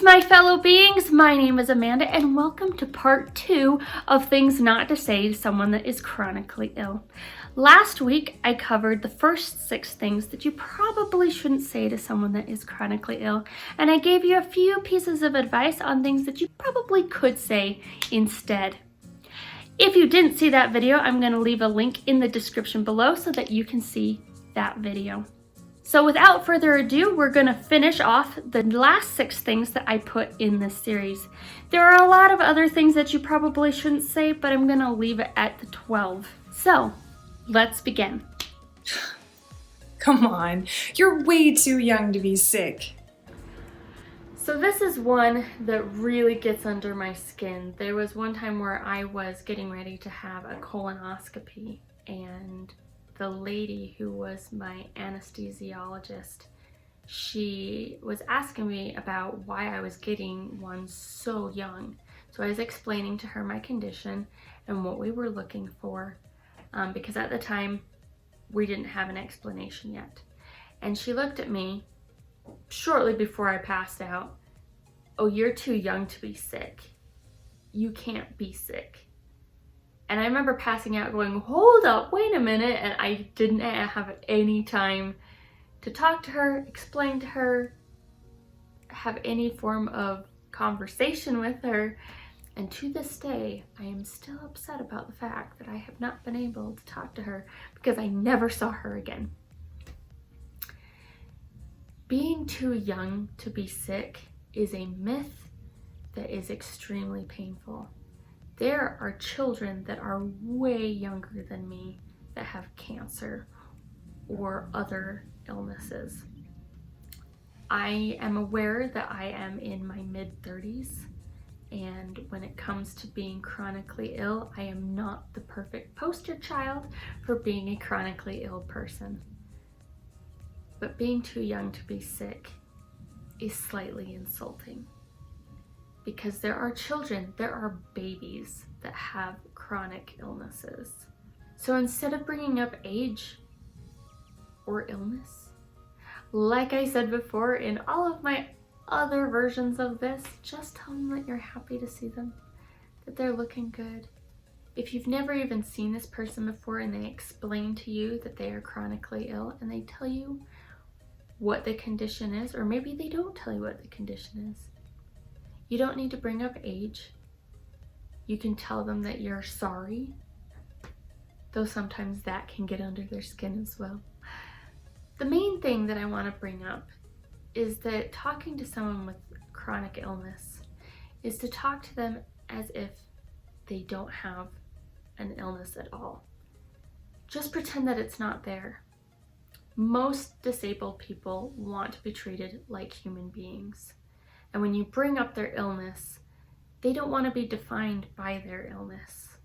Greetings, my fellow beings. My name is Amanda, and welcome to part 2 of things not to say to someone that is chronically ill. Last week, I covered the first 6 things that you probably shouldn't say to someone that is chronically ill, and I gave you a few pieces of advice on things that you probably could say instead. If you didn't see that video, I'm going to leave a link in the description below so that you can see that video. So without further ado, we're going to finish off the last 6 things that I put in this series. There are a lot of other things that you probably shouldn't say, but I'm going to leave it at the 12. So let's begin. Come on, you're way too young to be sick. So this is one that really gets under my skin. There was one time where I was getting ready to have a colonoscopy, and the lady who was my anesthesiologist, she was asking me about why I was getting one so young. So I was explaining to her my condition and what we were looking for, because at the time we didn't have an explanation yet. And she looked at me shortly before I passed out. "Oh, you're too young to be sick. You can't be sick." And I remember passing out going, "Hold up, wait a minute," and I didn't have any time to talk to her, explain to her, have any form of conversation with her. And to this day, I am still upset about the fact that I have not been able to talk to her because I never saw her again. Being too young to be sick is a myth that is extremely painful. There are children that are way younger than me that have cancer or other illnesses. I am aware that I am in my mid-30s, and when it comes to being chronically ill, I am not the perfect poster child for being a chronically ill person. But being too young to be sick is slightly insulting, because there are children, there are babies that have chronic illnesses. So instead of bringing up age or illness, like I said before in all of my other versions of this, just tell them that you're happy to see them, that they're looking good. If you've never even seen this person before and they explain to you that they are chronically ill and they tell you what the condition is, or maybe they don't tell you what the condition is, you don't need to bring up age. You can tell them that you're sorry, though sometimes that can get under their skin as well. The main thing that I want to bring up is that talking to someone with chronic illness is to talk to them as if they don't have an illness at all. Just pretend that it's not there. Most disabled people want to be treated like human beings. And when you bring up their illness, they don't want to be defined by their illness.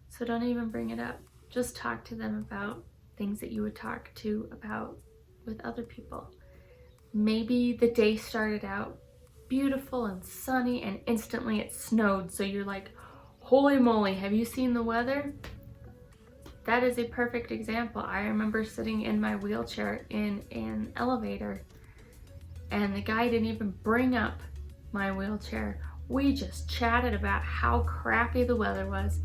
So don't even bring it up. Just talk to them about things that you would talk to about with other people. Maybe the day started out beautiful and sunny and instantly it snowed. So you're like, "Holy moly, have you seen the weather?" That is a perfect example. I remember sitting in my wheelchair in an elevator, and the guy didn't even bring up my wheelchair. We just chatted about how crappy the weather was,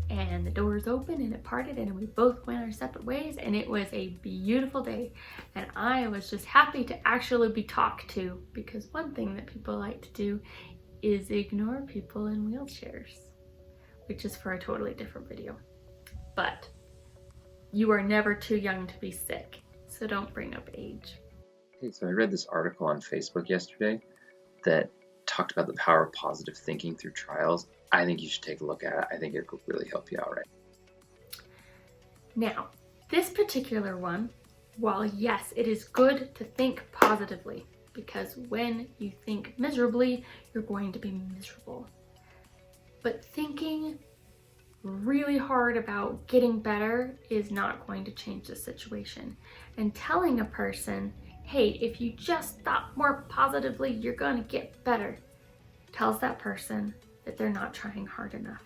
and the doors opened and it parted and we both went our separate ways, and it was a beautiful day. And I was just happy to actually be talked to, because one thing that people like to do is ignore people in wheelchairs, which is for a totally different video. But you are never too young to be sick, so don't bring up age. Hey, so I read this article on Facebook yesterday that talked about the power of positive thinking through trials. I think you should take a look at it. I think it could really help you out, right? Now, this particular one, while yes, it is good to think positively, because when you think miserably, you're going to be miserable. But thinking really hard about getting better is not going to change the situation. And telling a person, "Hey, if you just thought more positively, you're going to get better," tells that person that they're not trying hard enough.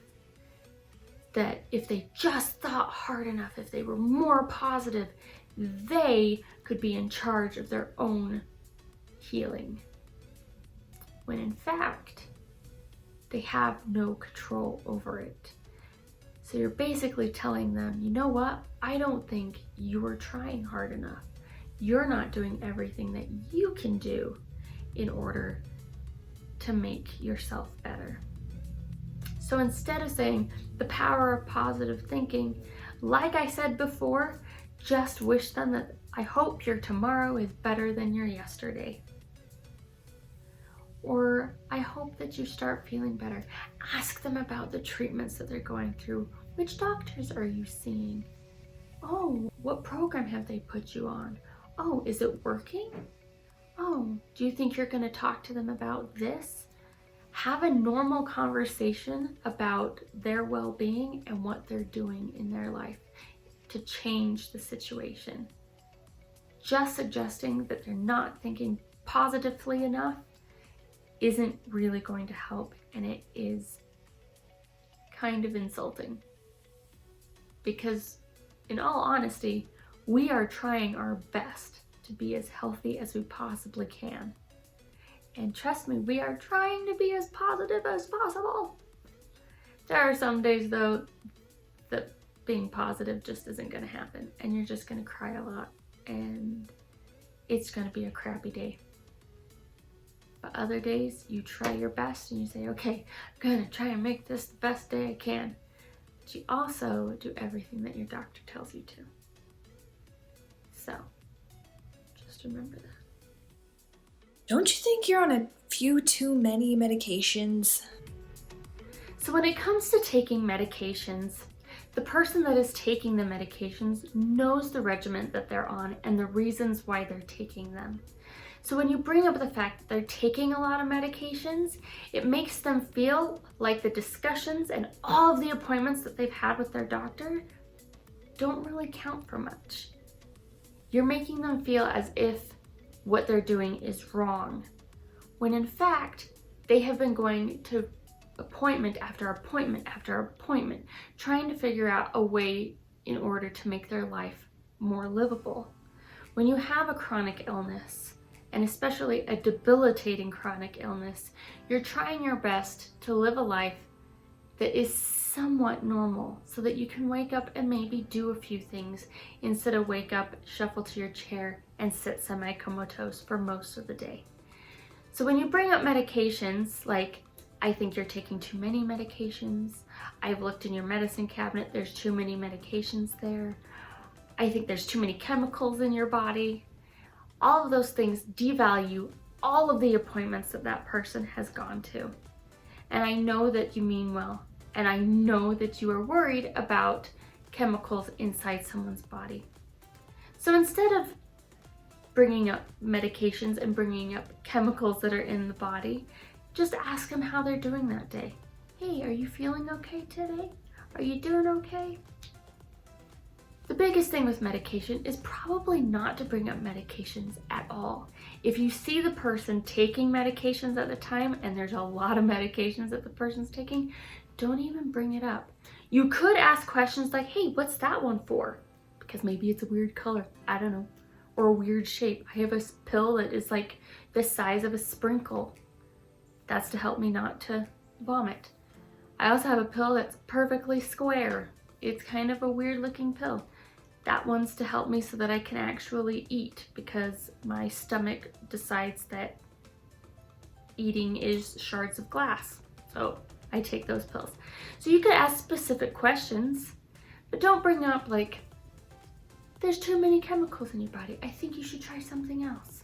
That if they just thought hard enough, if they were more positive, they could be in charge of their own healing. when in fact, they have no control over it. So you're basically telling them, you know what? I don't think you are trying hard enough. You're not doing everything that you can do in order to make yourself better. So instead of saying the power of positive thinking, like I said before, just wish them that I hope your tomorrow is better than your yesterday. Or I hope that you start feeling better. Ask them about the treatments that they're going through. Which doctors are you seeing? Oh, what program have they put you on? Oh, is it working? Oh, do you think you're going to talk to them about this? Have a normal conversation about their well-being and what they're doing in their life to change the situation. Just suggesting that they're not thinking positively enough isn't really going to help, and it is kind of insulting. Because in all honesty, we are trying our best to be as healthy as we possibly can. And trust me, we are trying to be as positive as possible. There are some days though that being positive just isn't going to happen, and you're just going to cry a lot, and it's going to be a crappy day. But other days you try your best and you say, okay, I'm going to try and make this the best day I can. But you also do everything that your doctor tells you to. So just remember that. Don't you think you're on a few too many medications? So when it comes to taking medications, the person that is taking the medications knows the regimen that they're on and the reasons why they're taking them. So when you bring up the fact that they're taking a lot of medications, it makes them feel like the discussions and all of the appointments that they've had with their doctor don't really count for much. You're making them feel as if what they're doing is wrong, when in fact, they have been going to appointment after appointment after appointment, trying to figure out a way in order to make their life more livable. When you have a chronic illness, and especially a debilitating chronic illness, you're trying your best to live a life that is somewhat normal so that you can wake up and maybe do a few things instead of wake up, shuffle to your chair, and sit semi-comatose for most of the day. So when you bring up medications, like, I think you're taking too many medications, I've looked in your medicine cabinet, there's too many medications there, I think there's too many chemicals in your body, all of those things devalue all of the appointments that that person has gone to. And I know that you mean well, and I know that you are worried about chemicals inside someone's body. So instead of bringing up medications and bringing up chemicals that are in the body, just ask them how they're doing that day. Hey, are you feeling okay today? Are you doing okay? The biggest thing with medication is probably not to bring up medications at all. If you see the person taking medications at the time, and there's a lot of medications that the person's taking, don't even bring it up. You could ask questions like, hey, what's that one for? Because maybe it's a weird color, I don't know, or a weird shape. I have a pill that is like the size of a sprinkle. That's to help me not to vomit. I also have a pill that's perfectly square. It's kind of a weird looking pill. That one's to help me so that I can actually eat, because my stomach decides that eating is shards of glass. So I take those pills. So you could ask specific questions, but don't bring up like, there's too many chemicals in your body. I think you should try something else.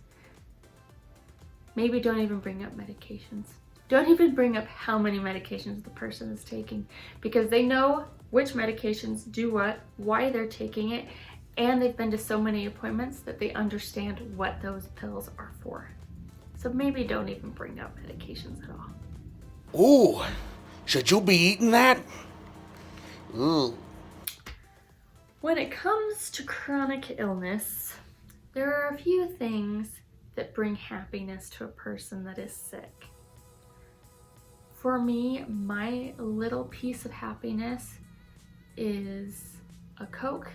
Maybe don't even bring up medications. Don't even bring up how many medications the person is taking, because they know which medications do what, why they're taking it, and they've been to so many appointments that they understand what those pills are for. So maybe don't even bring up medications at all. Ooh, should you be eating that? Ooh. When it comes to chronic illness, there are a few things that bring happiness to a person that is sick. For me, my little piece of happiness is a Coke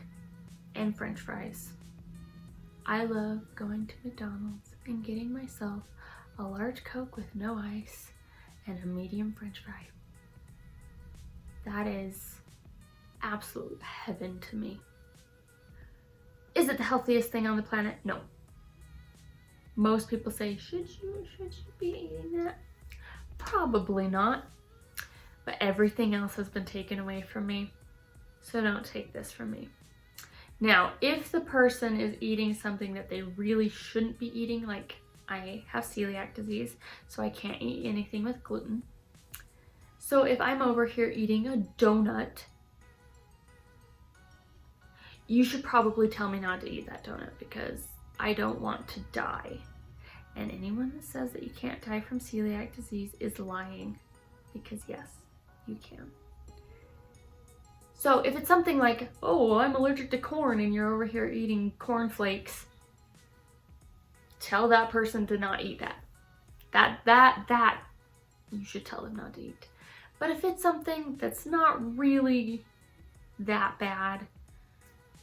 and French fries. I love going to McDonald's and getting myself a large Coke with no ice, and a medium French fry. That is absolute heaven to me. Is it the healthiest thing on the planet? No. Most people say, should you be eating that? Probably not. But everything else has been taken away from me. So don't take this from me. Now, if the person is eating something that they really shouldn't be eating, like I have celiac disease, so I can't eat anything with gluten. So if I'm over here eating a donut, you should probably tell me not to eat that donut because I don't want to die. And anyone that says that you can't die from celiac disease is lying, because yes, you can. So if it's something like, oh, I'm allergic to corn and you're over here eating corn flakes, tell that person to not eat that. That you should tell them not to eat. But if it's something that's not really that bad,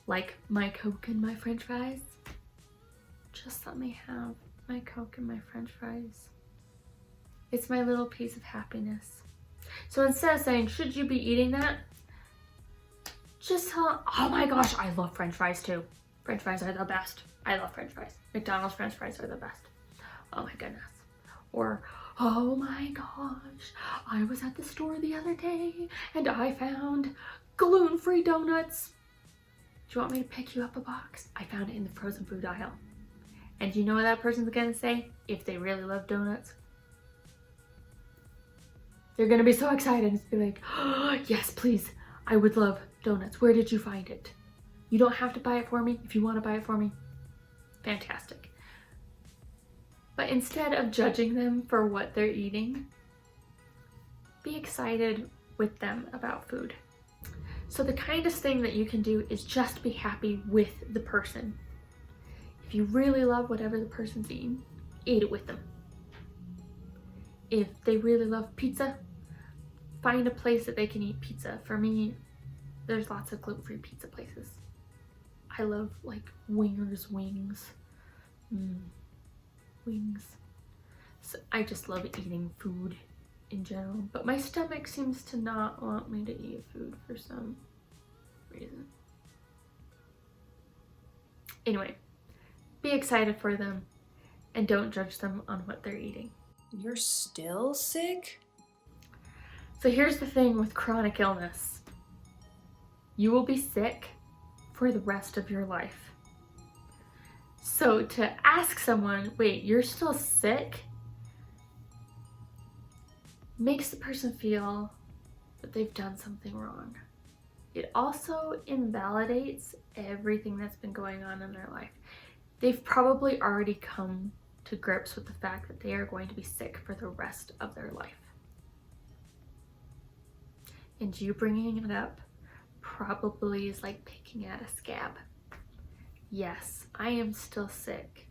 like my Coke and my French fries, just let me have my Coke and my French fries. It's my little piece of happiness. So instead of saying, should you be eating that? Just tell, oh my gosh, I love French fries too. French fries are the best. I love French fries. McDonald's French fries are the best. Oh my goodness. Or, oh my gosh, I was at the store the other day and I found gluten-free donuts. Do you want me to pick you up a box? I found it in the frozen food aisle. And you know what that person's gonna say if they really love donuts? They're gonna be so excited and be like, oh, yes, please, I would love donuts. Where did you find it? You don't have to buy it for me. If you want to buy it for me, fantastic. But instead of judging them for what they're eating, be excited with them about food. So the kindest thing that you can do is just be happy with the person. If you really love whatever the person's eating, eat it with them. If they really love pizza, find a place that they can eat pizza. For me, there's lots of gluten-free pizza places. I love like Wingers wings. Wings. So I just love eating food in general, but my stomach seems to not want me to eat food for some reason. Anyway, be excited for them and don't judge them on what they're eating. You're still sick? So here's the thing with chronic illness. You will be sick for the rest of your life. So to ask someone, wait, you're still sick, makes the person feel that they've done something wrong. It also invalidates everything that's been going on in their life. They've probably already come to grips with the fact that they are going to be sick for the rest of their life. And you bringing it up probably is like picking at a scab. Yes, I am still sick,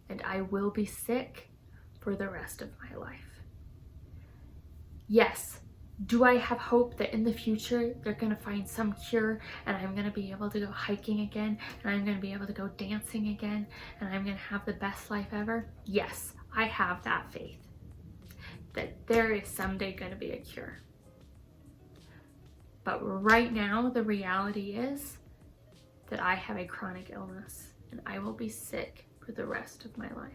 and I will be sick for the rest of my life. Yes, do I have hope that in the future they're going to find some cure and I'm going to be able to go hiking again and I'm going to be able to go dancing again and I'm going to have the best life ever? Yes, I have that faith that there is someday going to be a cure. But right now, the reality is that I have a chronic illness and I will be sick for the rest of my life.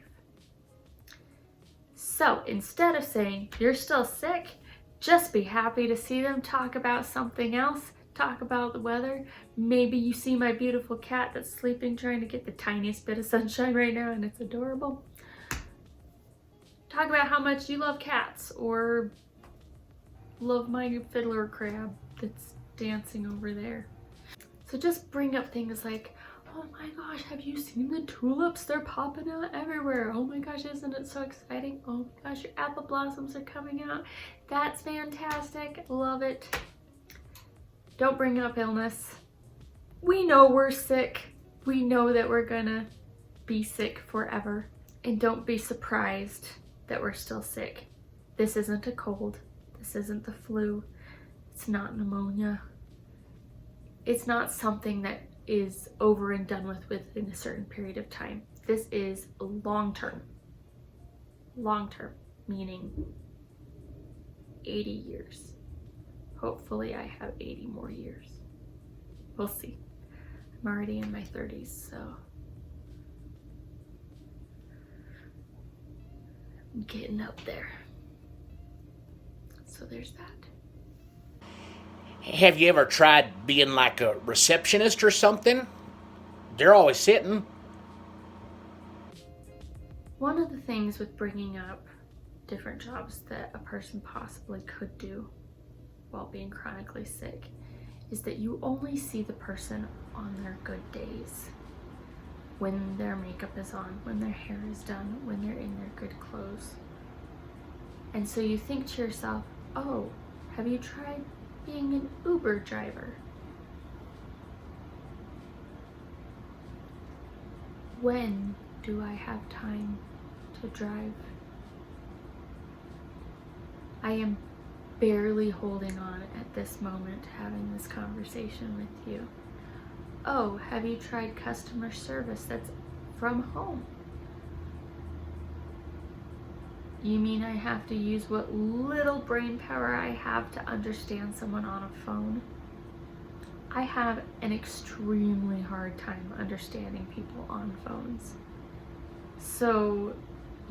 So instead of saying, you're still sick, just be happy to see them. Talk about something else. Talk about the weather. Maybe you see my beautiful cat that's sleeping, trying to get the tiniest bit of sunshine right now, and it's adorable. Talk about how much you love cats, or love my fiddler crab that's dancing over there. So just bring up things like, oh my gosh, have you seen the tulips? They're popping out everywhere. Oh my gosh, isn't it so exciting? Oh my gosh, your apple blossoms are coming out. That's fantastic. Love it. Don't bring up illness. We know we're sick. We know that we're gonna be sick forever. And don't be surprised that we're still sick. This isn't a cold. This isn't the flu. It's not pneumonia. It's not something that is over and done with within a certain period of time. This is long term. long term, meaning 80 years. Hopefully I have 80 more years. We'll see. I'm already in my 30s, so I'm getting up there. So there's that. Have you ever tried being like a receptionist or something? They're always sitting. One of the things with bringing up different jobs that a person possibly could do while being chronically sick is that you only see the person on their good days, when their makeup is on, when their hair is done, when they're in their good clothes. And so you think to yourself, oh, have you tried being an Uber driver? When do I have time to drive? I am barely holding on at this moment having this conversation with you. Oh, have you tried customer service that's from home? You mean I have to use what little brain power I have to understand someone on a phone? I have an extremely hard time understanding people on phones. So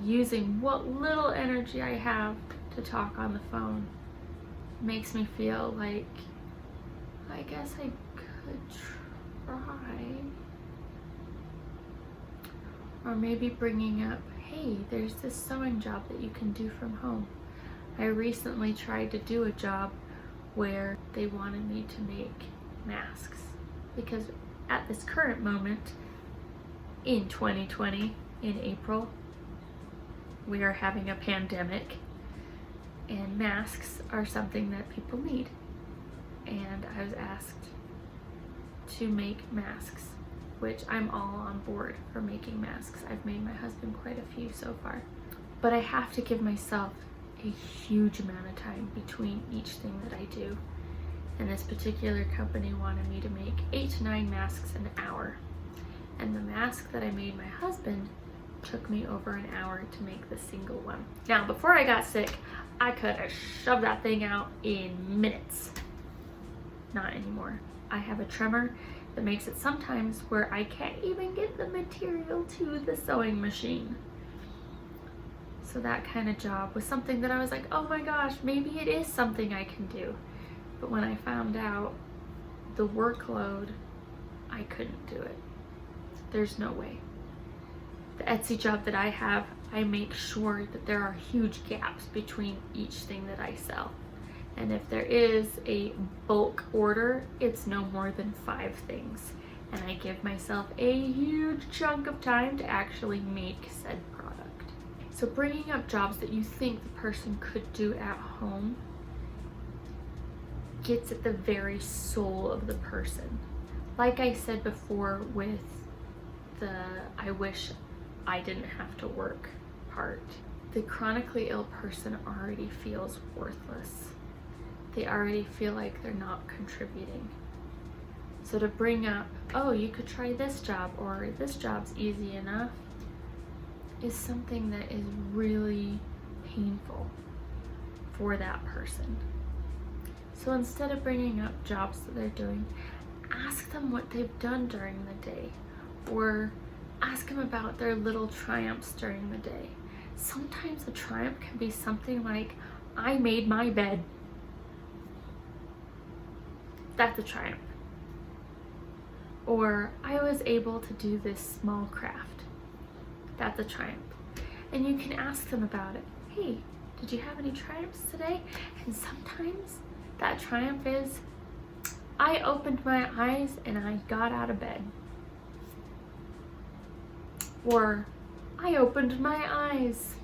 using what little energy I have to talk on the phone makes me feel like I guess I could try. Or maybe bringing up, hey, there's this sewing job that you can do from home. I recently tried to do a job where they wanted me to make masks because at this current moment in 2020, in April, we are having a pandemic and masks are something that people need. And I was asked to make masks, which I'm all on board for making masks. I've made my husband quite a few so far. But I have to give myself a huge amount of time between each thing that I do. And this particular company wanted me to make 8 to 9 masks an hour. And the mask that I made my husband took me over an hour to make the single one. Now, before I got sick, I could have shoved that thing out in minutes. Not anymore. I have a tremor that makes it sometimes where I can't even get the material to the sewing machine. So that kind of job was something that I was like, oh my gosh, maybe it is something I can do. But when I found out the workload, I couldn't do it. There's no way. The Etsy job that I have, I make sure that there are huge gaps between each thing that I sell. And if there is a bulk order, it's no more than 5 things. And I give myself a huge chunk of time to actually make said product. So bringing up jobs that you think the person could do at home gets at the very soul of the person. Like I said before with the I wish I didn't have to work part, the chronically ill person already feels worthless. They already feel like they're not contributing. So to bring up, oh, you could try this job, or this job's easy enough, is something that is really painful for that person. So instead of bringing up jobs that they're doing, ask them what they've done during the day, or ask them about their little triumphs during the day. Sometimes a triumph can be something like, I made my bed. That's a triumph. Or I was able to do this small craft. That's a triumph. And you can ask them about it. Hey, did you have any triumphs today? And sometimes that triumph is, I opened my eyes and I got out of bed. Or I opened my eyes.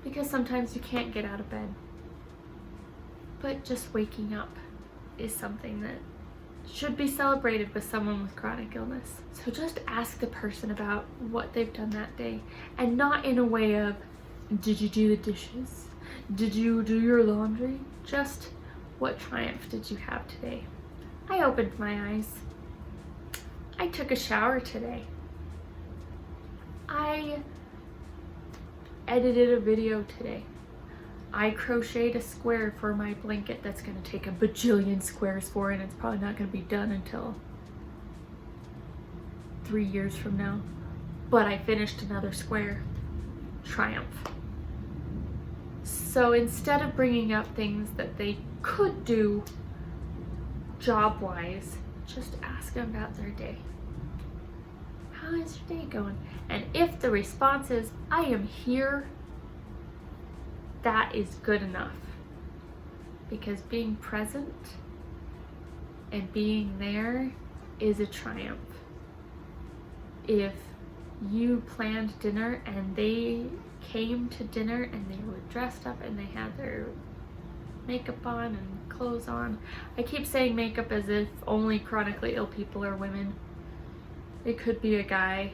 Because sometimes you can't get out of bed. But just waking up is something that should be celebrated with someone with chronic illness. So just ask the person about what they've done that day, and not in a way of, did you do the dishes? Did you do your laundry? Just, what triumph did you have today? I opened my eyes. I took a shower today. I edited a video today. I crocheted a square for my blanket that's going to take a bajillion squares for, and it's probably not going to be done until 3 years from now. But I finished another square. Triumph. So instead of bringing up things that they could do job-wise, just ask them about their day. How is your day going? And if the response is, I am here, that is good enough. Because being present and being there is a triumph. If you planned dinner and they came to dinner and they were dressed up and they had their makeup on and clothes on. I keep saying makeup as if only chronically ill people are women. It could be a guy.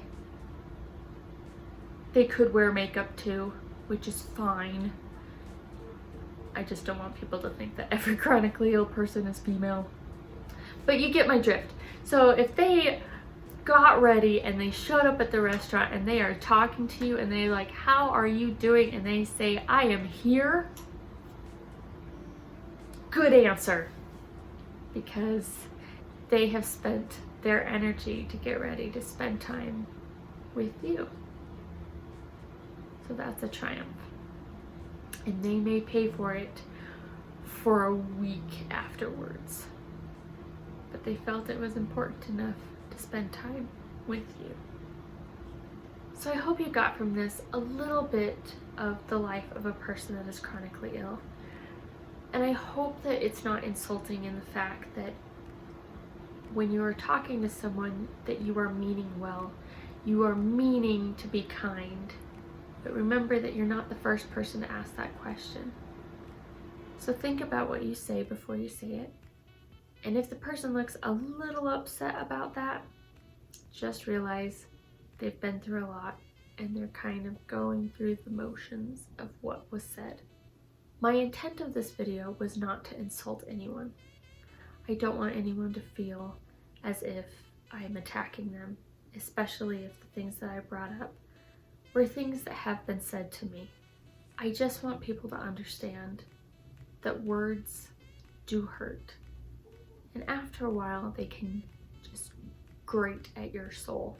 They could wear makeup too, which is fine. I just don't want people to think that every chronically ill person is female. But you get my drift. So if they got ready and they showed up at the restaurant and they are talking to you and they're like, how are you doing? And they say, I am here. Good answer. Because they have spent their energy to get ready to spend time with you. So that's a triumph. And they may pay for it for a week afterwards. But they felt it was important enough to spend time with you. So I hope you got from this a little bit of the life of a person that is chronically ill. And I hope that it's not insulting in the fact that when you are talking to someone that you are meaning well, you are meaning to be kind. But remember that you're not the first person to ask that question. So think about what you say before you say it. And if the person looks a little upset about that, just realize they've been through a lot and they're kind of going through the motions of what was said. My intent of this video was not to insult anyone. I don't want anyone to feel as if I'm attacking them, especially if the things that I brought up were things that have been said to me. I just want people to understand that words do hurt. And after a while, they can just grate at your soul.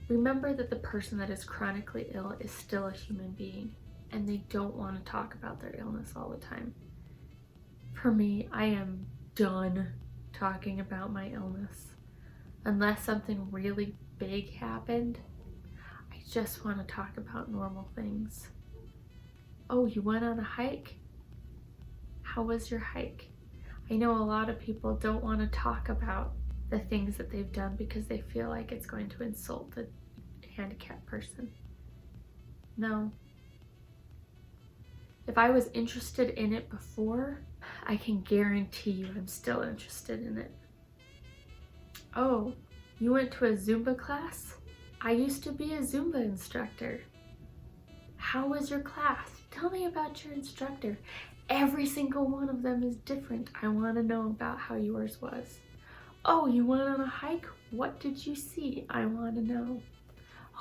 Remember that the person that is chronically ill is still a human being, and they don't want to talk about their illness all the time. For me, I am done talking about my illness. Unless something really big happened, I just want to talk about normal things. Oh, you went on a hike? How was your hike? I know a lot of people don't want to talk about the things that they've done because they feel like it's going to insult the handicapped person. No. If I was interested in it before, I can guarantee you I'm still interested in it. Oh, you went to a Zumba class? I used to be a Zumba instructor. How was your class? Tell me about your instructor. Every single one of them is different. I want to know about how yours was. Oh, you went on a hike? What did you see? I want to know.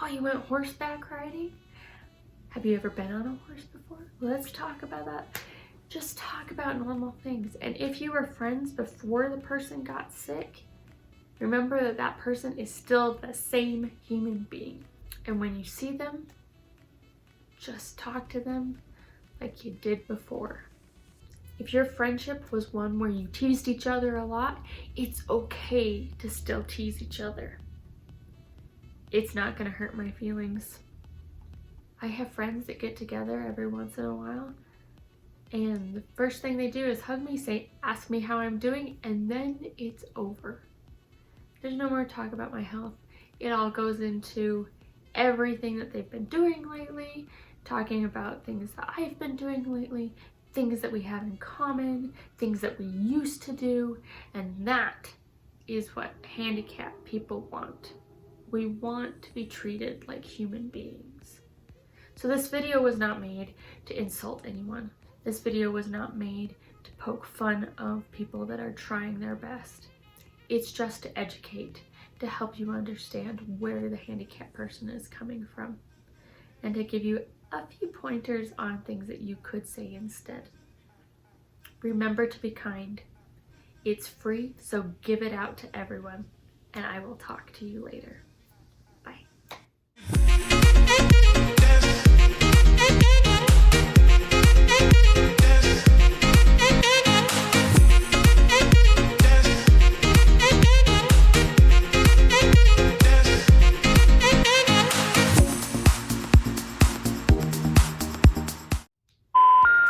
Oh, you went horseback riding? Have you ever been on a horse before? Let's talk about that. Just talk about normal things. And if you were friends before the person got sick, remember that that person is still the same human being. And when you see them, just talk to them like you did before. If your friendship was one where you teased each other a lot, it's okay to still tease each other. It's not gonna hurt my feelings. I have friends that get together every once in a while, and the first thing they do is hug me, ask me how I'm doing, and then it's over. There's no more talk about my health. It all goes into everything that they've been doing lately, talking about things that I've been doing lately, things that we have in common, things that we used to do, and that is what handicapped people want. We want to be treated like human beings. So this video was not made to insult anyone. This video was not made to poke fun of people that are trying their best. It's just to educate, to help you understand where the handicapped person is coming from. and to give you a few pointers on things that you could say instead. Remember to be kind. It's free, so give it out to everyone, and I will talk to you later. Bye.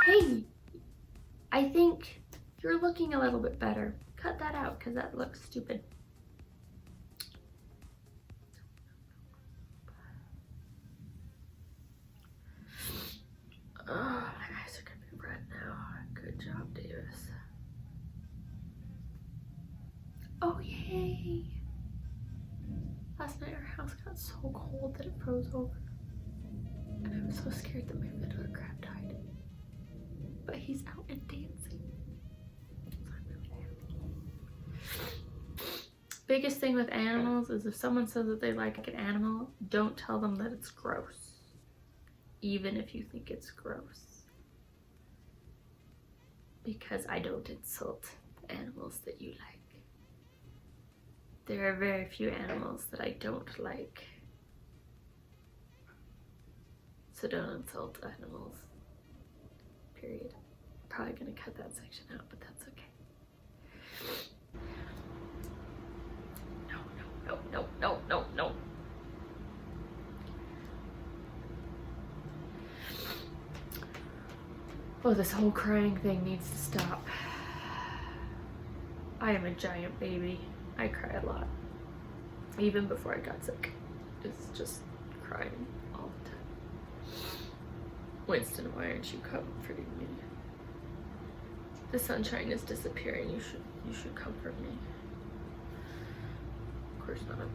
Hey, I think you're looking a little bit better. Cut that out because that looks stupid. Oh, my eyes are gonna be red now. Good job, Davis. Oh, yay! Last night our house got so cold that it froze over. And I was so scared that my fiddler crab died. But he's out and dancing. So I'm really happy. Biggest thing with animals is if someone says that they like an animal, don't tell them that it's gross. Even if you think it's gross. Because I don't insult the animals that you like. There are very few animals that I don't like. So don't insult animals. Period. Probably gonna cut that section out, but that's okay. No. Oh, this whole crying thing needs to stop. I am a giant baby. I cry a lot. Even before I got sick. It's just crying all the time. Winston, why aren't you comforting me? The sunshine is disappearing. You should comfort me. Of course not.